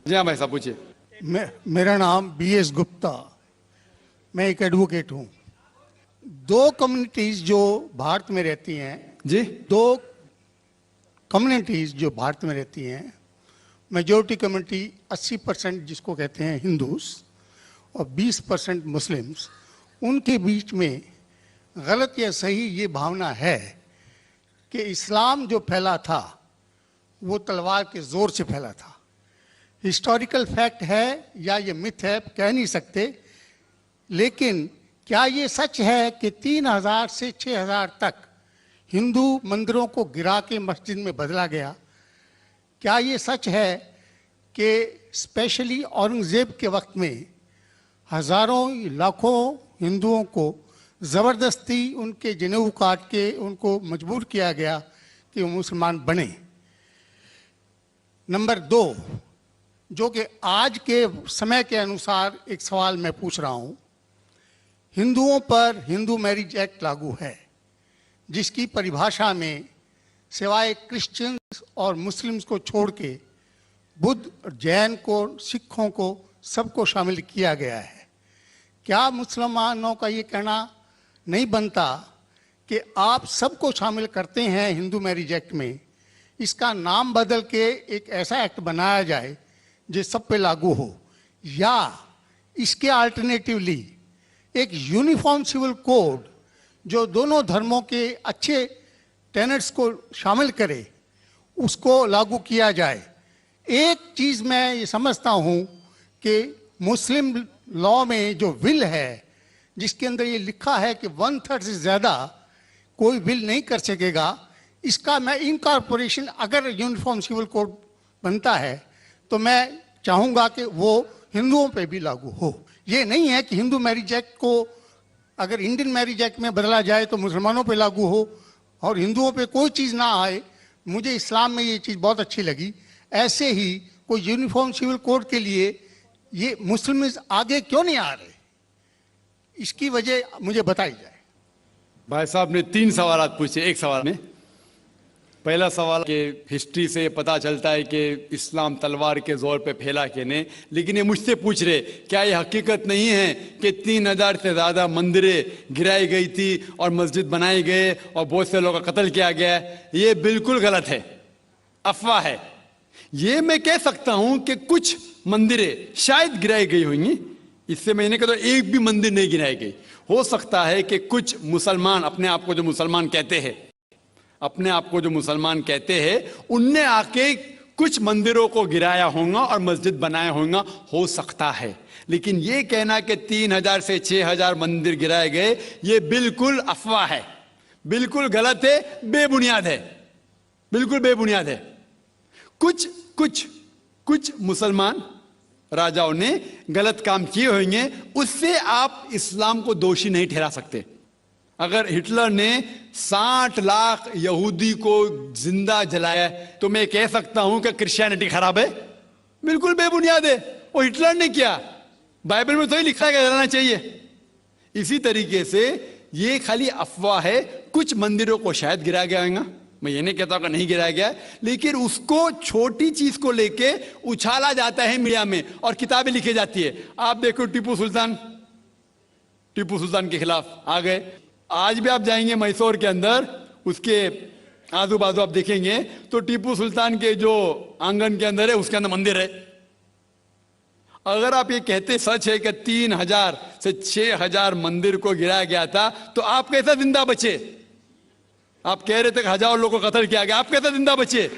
जी हाँ भाई साहब पूछिए। मेरा नाम BS गुप्ता, मैं एक एडवोकेट हूँ। दो कम्युनिटीज जो भारत में रहती हैं, जी दो कम्युनिटीज जो भारत में रहती हैं, मेजोरिटी कम्युनिटी 80% जिसको कहते हैं हिंदूज और 20% मुस्लिम्स, उनके बीच में गलत या सही ये भावना है कि इस्लाम जो फैला था वो तलवार के जोर से फैला था। हिस्टोरिकल फैक्ट है या ये मिथ है कह नहीं सकते, लेकिन क्या ये सच है कि 3000 से 6000 तक हिंदू मंदिरों को गिरा के मस्जिद में बदला गया? क्या ये सच है कि स्पेशली औरंगजेब के वक्त में हजारों लाखों हिंदुओं को ज़बरदस्ती उनके जनेऊ काट के उनको मजबूर किया गया कि वो मुसलमान बने? नंबर 2, जो कि आज के समय के अनुसार एक सवाल मैं पूछ रहा हूँ, हिंदुओं पर हिंदू मैरिज एक्ट लागू है, जिसकी परिभाषा में सिवाय क्रिश्चियंस और मुस्लिम्स को छोड़ के बुद्ध, जैन को, सिखों को, सबको शामिल किया गया है। क्या मुसलमानों का ये कहना नहीं बनता कि आप सबको शामिल करते हैं हिंदू मैरिज एक्ट में, इसका नाम बदल के एक ऐसा एक्ट बनाया जाए जो सब पे लागू हो, या इसके अल्टरनेटिवली एक यूनिफॉर्म सिविल कोड जो दोनों धर्मों के अच्छे टेनेट्स को शामिल करे, उसको लागू किया जाए? एक चीज़ मैं ये समझता हूँ कि मुस्लिम लॉ में जो विल है, जिसके अंदर ये लिखा है कि 1/3 से ज़्यादा कोई विल नहीं कर सकेगा, इसका मैं इनकॉर्पोरेशन अगर यूनिफॉर्म सिविल कोड बनता है तो मैं चाहूँगा कि वो हिंदुओं पे भी लागू हो। ये नहीं है कि हिंदू मैरिज एक्ट को अगर इंडियन मैरिज एक्ट में बदला जाए तो मुसलमानों पे लागू हो और हिंदुओं पे कोई चीज़ ना आए। मुझे इस्लाम में ये चीज़ बहुत अच्छी लगी। ऐसे ही कोई यूनिफॉर्म सिविल कोड के लिए ये मुस्लिम आगे क्यों नहीं आ रहे, इसकी वजह मुझे बताई जाए। भाई साहब ने 3 सवाल पूछे एक सवाल में। पहला सवाल कि हिस्ट्री से ये पता चलता है कि इस्लाम तलवार के जोर पे फैला कि नहीं, लेकिन ये मुझसे पूछ रहे क्या ये हकीकत नहीं है कि 3000 से ज़्यादा मंदिरें गिराई गई थी और मस्जिद बनाए गए और बहुत से लोगों का कत्ल किया गया? ये बिल्कुल गलत है, अफवाह है। ये मैं कह सकता हूं कि कुछ मंदिरें शायद गिराई गई होंगी, इससे मैंने कहा तो एक भी मंदिर नहीं गिराई गई। हो सकता है कि कुछ मुसलमान अपने आप को जो मुसलमान कहते हैं, उनने आके कुछ मंदिरों को गिराया होगा और मस्जिद बनाया होगा, हो सकता है। लेकिन ये कहना कि 3000 से 6000 मंदिर गिराए गए, ये बिल्कुल अफवाह है, बिल्कुल गलत है, बेबुनियाद है, बिल्कुल बेबुनियाद है। कुछ मुसलमान राजाओं ने गलत काम किए होंगे, उससे आप इस्लाम को दोषी नहीं ठहरा सकते। अगर हिटलर ने 60 लाख यहूदी को जिंदा जलाया तो मैं कह सकता हूं कि क्रिश्चियनिटी खराब है? बिल्कुल बेबुनियाद है, वो हिटलर ने किया, बाइबल में तो ही लिखा है कि जलाना चाहिए। इसी तरीके से ये खाली अफवाह है। कुछ मंदिरों को शायद गिराया गया होगा, मैं ये नहीं कहता कि नहीं गिराया गया, लेकिन उसको छोटी चीज को लेके उछाला जाता है मीडिया में और किताबें लिखी जाती है। आप देखो टीपू सुल्तान के खिलाफ आ गए। आज भी आप जाएंगे मैसूर के अंदर, उसके आजू बाजू आप देखेंगे तो टीपू सुल्तान के जो आंगन के अंदर है उसके अंदर मंदिर है। अगर आप ये कहते सच है कि 3000 से 6000 मंदिर को गिराया गया था, तो आप कैसा जिंदा बचे? आप कह रहे थे कि हजारों लोगों को कत्ल किया गया, आप कैसे जिंदा बचे?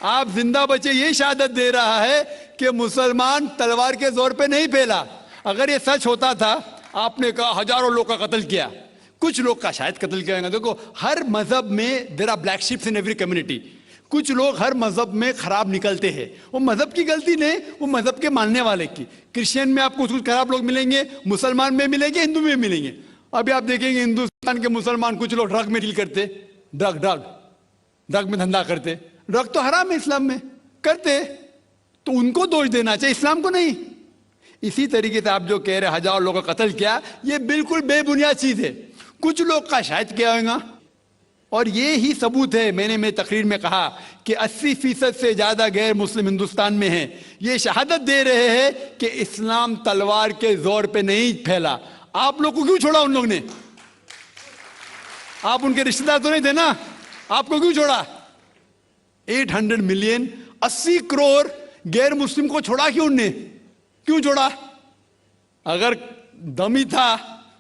आप जिंदा बचे ये शहादत दे रहा है कि मुसलमान तलवार के जोर पे नहीं फैला। अगर ये सच होता था, आपने कहा हजारों लोग का कत्ल किया, कुछ लोग का शायद कत्ल किया गया। देखो हर मजहब में there are black sheeps in every community. कुछ लोग हर मजहब में खराब निकलते हैं, वो मजहब की गलती नहीं, वो मजहब के मानने वाले की। क्रिश्चियन में आपको कुछ खराब लोग मिलेंगे, मुसलमान में मिलेंगे, हिंदू में मिलेंगे। अभी आप देखेंगे हिंदुस्तान के मुसलमान कुछ लोग ड्रग में डील करते, ड्रग में धंधा करते। ड्रग तो हराम है इस्लाम में, करते तो उनको दोष देना चाहिए, इस्लाम को नहीं। इसी तरीके से आप जो कह रहे हजारों लोगों का कत्ल किया, ये बिल्कुल बेबुनियाद चीज है। कुछ लोग का शायद किया होगा, और ये ही सबूत है, मैंने मेरी तकरीर में कहा कि 80% से ज्यादा गैर मुस्लिम हिंदुस्तान में हैं। ये शहादत दे रहे हैं कि इस्लाम तलवार के जोर पे नहीं फैला। आप लोग को क्यों छोड़ा उन लोग ने? आप उनके रिश्तेदार तो नहीं थे ना, आपको क्यों छोड़ा? 800 मिलियन 80 करोड़ गैर मुस्लिम को छोड़ा क्यों उनने? क्यों छोड़ा? अगर दम ही था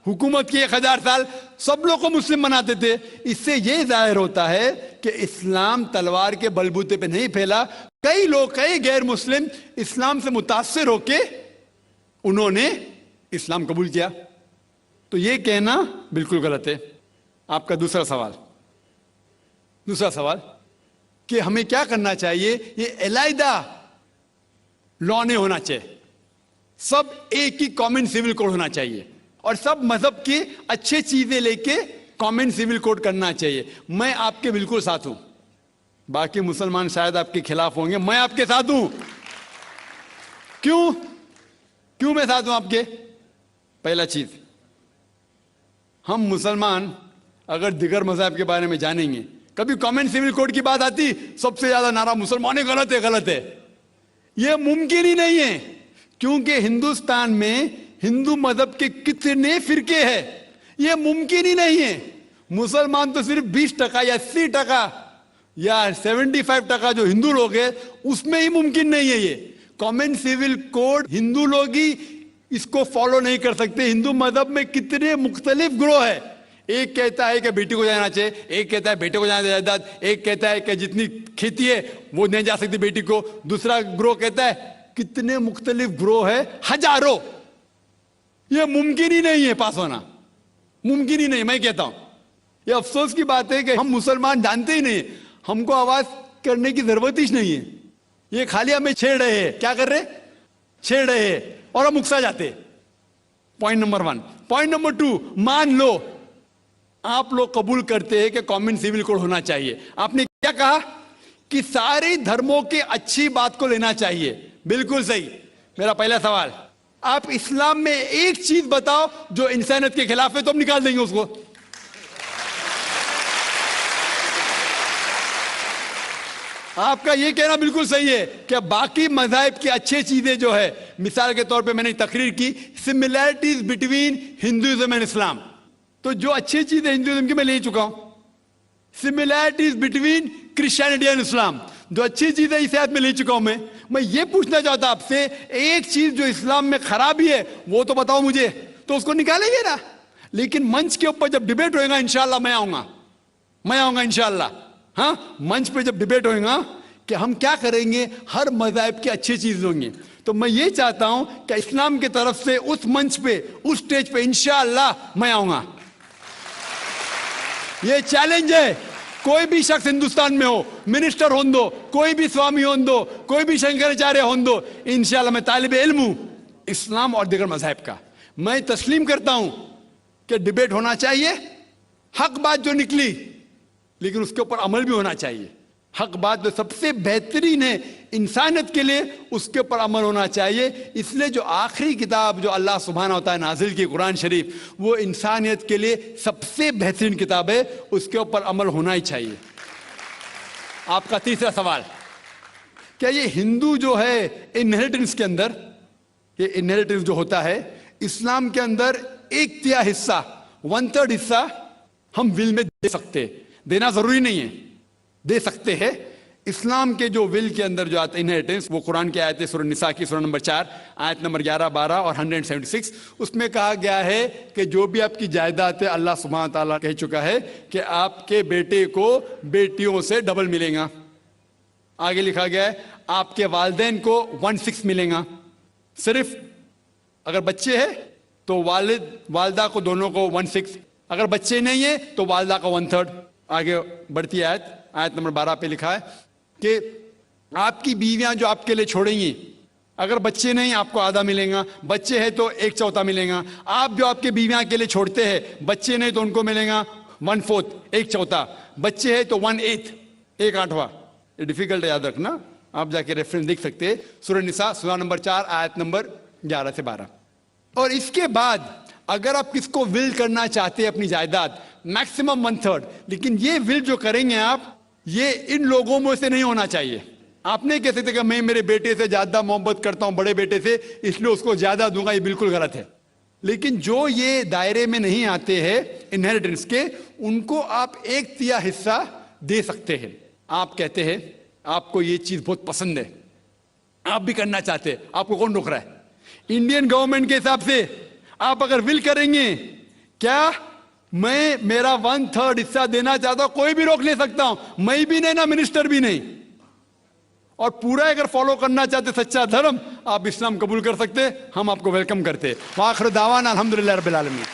हुकूमत की 1000 साल सब लोग को मुस्लिम बनाते थे। इससे यह जाहिर होता है कि इस्लाम तलवार के बलबूते पे नहीं फैला। कई लोग, कई गैर मुस्लिम इस्लाम से मुतासिर होके उन्होंने इस्लाम कबूल किया। तो यह कहना बिल्कुल गलत है। आपका दूसरा सवाल कि हमें क्या करना चाहिए? ये अलहदा लॉ नहीं होना चाहिए, सब एक ही कॉमन सिविल कोड होना चाहिए और सब मजहब की अच्छी चीजें लेके कॉमन सिविल कोड करना चाहिए। मैं आपके बिल्कुल साथ हूं। बाकी मुसलमान शायद आपके खिलाफ होंगे, मैं आपके साथ हूं। क्यों मैं साथ हूं आपके? पहला चीज, हम मुसलमान अगर दिगर मजहब के बारे में जानेंगे, कभी कॉमन सिविल कोड की बात आती सबसे ज्यादा नारा मुसलमान गलत है। यह मुमकिन ही नहीं है, क्योंकि हिंदुस्तान में हिंदू मजहब के कितने फिरके हैं। यह मुमकिन ही नहीं है। मुसलमान तो सिर्फ 20% या 80% या 75% जो हिंदू लोग हैं उसमें ही मुमकिन नहीं है। ये कॉमन सिविल कोड हिंदू लोग ही इसको फॉलो नहीं कर सकते। हिंदू मजहब में कितने मुख्तलिफ ग्रोह है। एक कहता है कि बेटी को जाना चाहिए, एक कहता है बेटे को जाना जायदाद, एक कहता है कि जितनी खेती है वो नहीं जा सकती बेटी को, दूसरा ग्रोह कहता है। कितने मुख्तलिफ ग्रोह है, हजारों। यह मुमकिन ही नहीं है पास होना, मुमकिन ही नहीं। मैं कहता हूं यह अफसोस की बात है कि हम मुसलमान जानते ही नहीं, हमको आवाज करने की जरूरत ही नहीं है। ये खाली हमें छेड़ रहे हैं। क्या कर रहे? छेड़ रहे हैं और हम उकसा जाते। Point number 1। पॉइंट नंबर 2, मान लो आप लोग कबूल करते हैं कि कॉमन सिविल कोड होना चाहिए। आपने क्या कहा कि सारे धर्मों के अच्छी बात को लेना चाहिए। बिल्कुल सही। मेरा पहला सवाल, आप इस्लाम में एक चीज बताओ जो इंसानियत के खिलाफ है, तो हम निकाल देंगे उसको। आपका यह कहना बिल्कुल सही है कि बाकी मज़ाहिब की अच्छी चीजें जो है, मिसाल के तौर पे मैंने तकरीर की similarities between Hinduism and Islam, तो जो अच्छी चीजें हिंदुइज्म की मैं ले चुका हूं। Similarities between Christianity and Islam, जो अच्छी चीजें इस आयत में ले चुका हूं। मैं ये पूछना चाहता आपसे, एक चीज जो इस्लाम में खराबी है वो तो बताओ मुझे, तो उसको निकालेंगे ना। लेकिन मंच के ऊपर जब डिबेट होएगा इंशाल्लाह मैं आऊंगा इंशाल्लाह। हाँ, मंच पे जब डिबेट होएगा कि हम क्या करेंगे, हर मज़हब की अच्छी चीज होंगी। तो मैं ये चाहता हूं कि इस्लाम की तरफ से उस मंच पे, उस स्टेज पे इंशाल्लाह मैं आऊंगा। ये चैलेंज है। कोई भी शख्स हिंदुस्तान में हो, मिनिस्टर हों दो, कोई भी स्वामी हों दो, कोई भी शंकराचार्य हों दो, इंशाल्लाह मैं तालिब इल्म हूं इस्लाम और दीगर मज़हब का। मैं तस्लीम करता हूं कि डिबेट होना चाहिए, हक बात जो निकली, लेकिन उसके ऊपर अमल भी होना चाहिए। हक बात जो सबसे बेहतरीन है इंसानियत के लिए, उसके ऊपर अमल होना चाहिए। इसलिए जो आखिरी किताब जो अल्लाह सुब्हाना व तआला नाजिल की कुरान शरीफ, वो इंसानियत के लिए सबसे बेहतरीन किताब है, उसके ऊपर अमल होना ही चाहिए। आपका तीसरा सवाल, क्या ये हिंदू जो है इनहेरिटेंस के अंदर, ये इनहेरिटेंस जो होता है इस्लाम के अंदर 1/3 हिस्सा, 1/3 हिस्सा हम विल में दे सकते, देना जरूरी नहीं है, दे सकते हैं। इस्लाम के जो विल के अंदर जो आता है इनहेरिटेंस, वो कुरान की आयत है सूरह निसा की सूरह नंबर 4 आयत नंबर 11, 12 और 176। उसमें कहा गया है कि जो भी आपकी जायदाद है, अल्लाह सुब्हान ताला कह चुका है कि आपके बेटे को बेटियों से डबल मिलेगा। आगे लिखा गया है आपके वालिदैन को 1/6 मिलेगा। सिर्फ अगर बच्चे हैं तो वालिद वालदा को दोनों को 1/6, अगर बच्चे नहीं है तो वालदा का 1/3। आगे बढ़ती आयत नंबर 12 पे लिखा है कि आपकी बीवियां जो आपके लिए छोड़ेंगी, अगर बच्चे नहीं आपको आधा मिलेगा, बच्चे हैं तो 1/4 मिलेगा। आप जो आपके बीवियां के लिए छोड़ते हैं, बच्चे नहीं तो उनको मिलेगा 1/4, 1/4, बच्चे हैं तो 1/8, 1/8। ये डिफिकल्ट है याद रखना, आप जाके रेफरेंस देख सकते हैं, सूरह निसा सूरह नंबर 4 आयत नंबर 11 से 12। और इसके बाद अगर आप किसको विल करना चाहते हैं अपनी जायदाद, मैक्सिमम 1/3। लेकिन ये विल जो करेंगे आप, ये इन लोगों में से नहीं होना चाहिए। आप नहीं कह सकते कि मैं मेरे बेटे से ज्यादा मोहब्बत करता हूं, बड़े बेटे से, इसलिए उसको ज्यादा दूंगा, ये बिल्कुल गलत है। लेकिन जो ये दायरे में नहीं आते हैं इनहेरिटेंस के, उनको आप 1/3 हिस्सा दे सकते हैं। आप कहते हैं आपको ये चीज बहुत पसंद है, आप भी करना चाहते हैं, आपको कौन रोक रहा है? इंडियन गवर्नमेंट के हिसाब से आप अगर विल करेंगे, क्या मैं मेरा 1/3 हिस्सा देना चाहता हूं, कोई भी रोक ले सकता हूं, मैं भी नहीं ना मिनिस्टर भी नहीं। और पूरा अगर फॉलो करना चाहते सच्चा धर्म, आप इस्लाम कबूल कर सकते, हम आपको वेलकम करते। वाखिर दावाना अल्हम्दुलिल्लाह रब्बिल आलमीन।